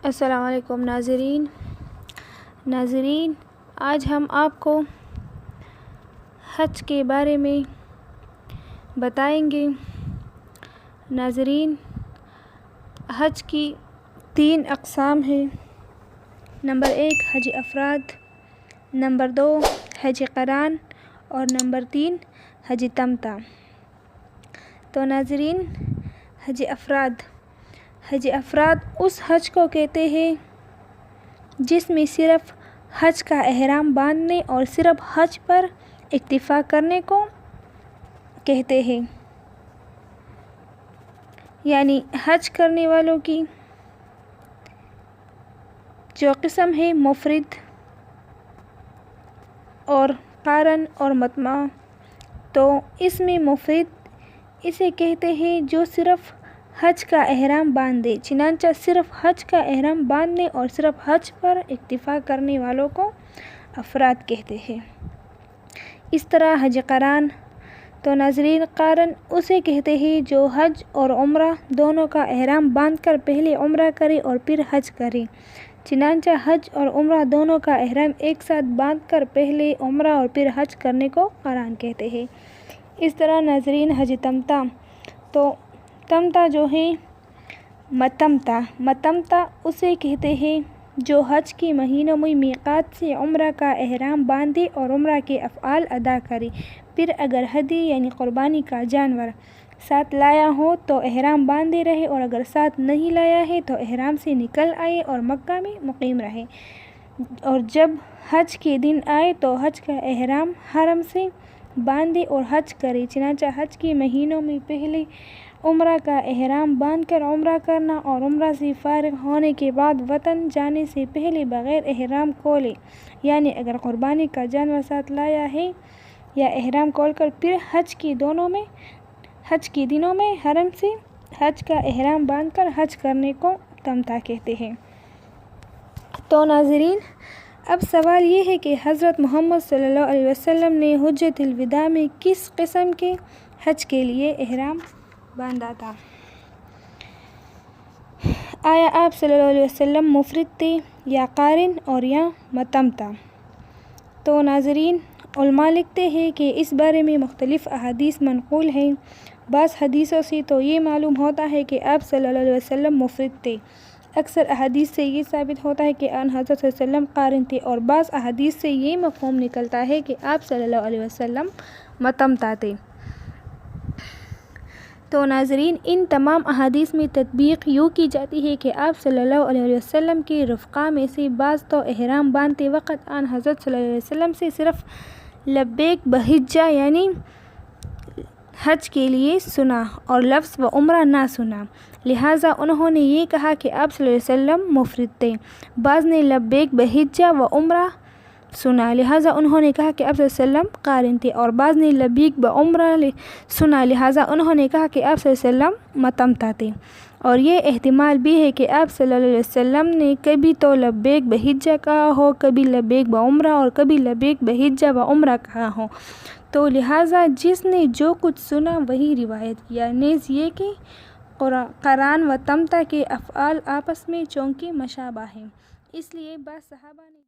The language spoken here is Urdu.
السلام علیکم ناظرین، آج ہم آپ کو حج کے بارے میں بتائیں گے۔ ناظرین، حج کی 3 اقسام ہیں۔ نمبر 1 حج افراد، نمبر 2 حج قران اور نمبر 3 حج تمتع۔ تو ناظرین، حج افراد اس حج کو کہتے ہیں جس میں صرف حج کا احرام باندھنے اور صرف حج پر اکتفا کرنے کو کہتے ہیں، یعنی حج کرنے والوں کی جو قسم ہے مفرد اور قارن اور متمع۔ تو اس میں مفرد اسے کہتے ہیں جو صرف حج کا احرام باندھے، چنانچہ صرف حج کا احرام باندھنے اور صرف حج پر اکتفا کرنے والوں کو افراد کہتے ہیں۔ اس طرح حج قران۔ تو ناظرین، قارن اسے کہتے ہیں جو حج اور عمرہ دونوں کا احرام باندھ کر پہلے عمرہ کرے اور پھر حج کرے، چنانچہ حج اور عمرہ دونوں کا احرام ایک ساتھ باندھ کر پہلے عمرہ اور پھر حج کرنے کو قران کہتے ہیں۔ اس طرح ناظرین، حج تمتع۔ تو تمتع جو ہے متمتع اسے کہتے ہیں جو حج کے مہینوں میں میقات سے عمرہ کا احرام باندھے اور عمرہ کے افعال ادا کرے، پھر اگر ہدی یعنی قربانی کا جانور ساتھ لایا ہو تو احرام باندھے رہے، اور اگر ساتھ نہیں لایا ہے تو احرام سے نکل آئے اور مکہ میں مقیم رہے، اور جب حج کے دن آئے تو حج کا احرام حرم سے باندھے اور حج کرے، چنانچہ حج کے مہینوں میں پہلے عمرہ کا احرام باندھ کر عمرہ کرنا اور عمرہ سے فارغ ہونے کے بعد وطن جانے سے پہلے بغیر احرام کھولے، یعنی اگر قربانی کا جانور ساتھ لایا ہے یا احرام کھول کر پھر حج کے دنوں میں حرم سے حج کا احرام باندھ کر حج کرنے کو تمتع کہتے ہیں۔ تو ناظرین، اب سوال یہ ہے کہ حضرت محمد صلی اللہ علیہ وسلم نے حجۃ الوداع میں کس قسم کے حج کے لیے احرام باندھا تھا؟ آیا آپ صلی اللہ علیہ وسلم مفرد تھے یا قارن اور یا متمتع؟ تو ناظرین، علماء لکھتے ہیں کہ اس بارے میں مختلف احادیث منقول ہیں۔ بعض حدیثوں سے تو یہ معلوم ہوتا ہے کہ آپ صلی اللہ علیہ وسلم مفرد تھے، اکثر احادیث سے یہ ثابت ہوتا ہے کہ آن حضرت صلی اللہ علیہ وسلم قارن تھے، اور بعض احادیث سے یہ مفہوم نکلتا ہے کہ آپ صلی اللہ علیہ وسلم متمتع تھے۔ تو ناظرین، ان تمام احادیث میں تطبیق یوں کی جاتی ہے کہ آپ صلی اللہ علیہ وسلم کے رفقاء میں سے بعض تو احرام باندھتے وقت آن حضرت صلی اللہ علیہ وسلم سے صرف لبیک بحجہ یعنی حج کے لیے سنا اور لفظ و عمرہ نہ سنا، لہٰذا انہوں نے یہ کہا کہ آپ صلی اللہ علیہ وسلم مفرد تھے۔ بعض نے لبیک بحجہ و عمرہ سنا، لہٰذا انہوں نے کہا کہ آپ صلی اللہ علیہ وسلم قارن تھے، اور بعض نے لبیک بعمرہ سنا، لہٰذا انہوں نے کہا کہ آپ صلی اللہ علیہ وسلم متمتع تھے۔ اور یہ احتمال بھی ہے کہ آپ صلی اللہ علیہ وسلم نے کبھی تو لبیک بحجہ کہا ہو، کبھی لبیک بعمرہ اور کبھی لبیک بحجہ و عمرہ کہا ہو، تو لہٰذا جس نے جو کچھ سنا وہی روایت کیا۔ نیز یہ کہ قران و تمتع کے افعال آپس میں چونکہ مشابہ ہیں، اس لیے بعض صحابہ نے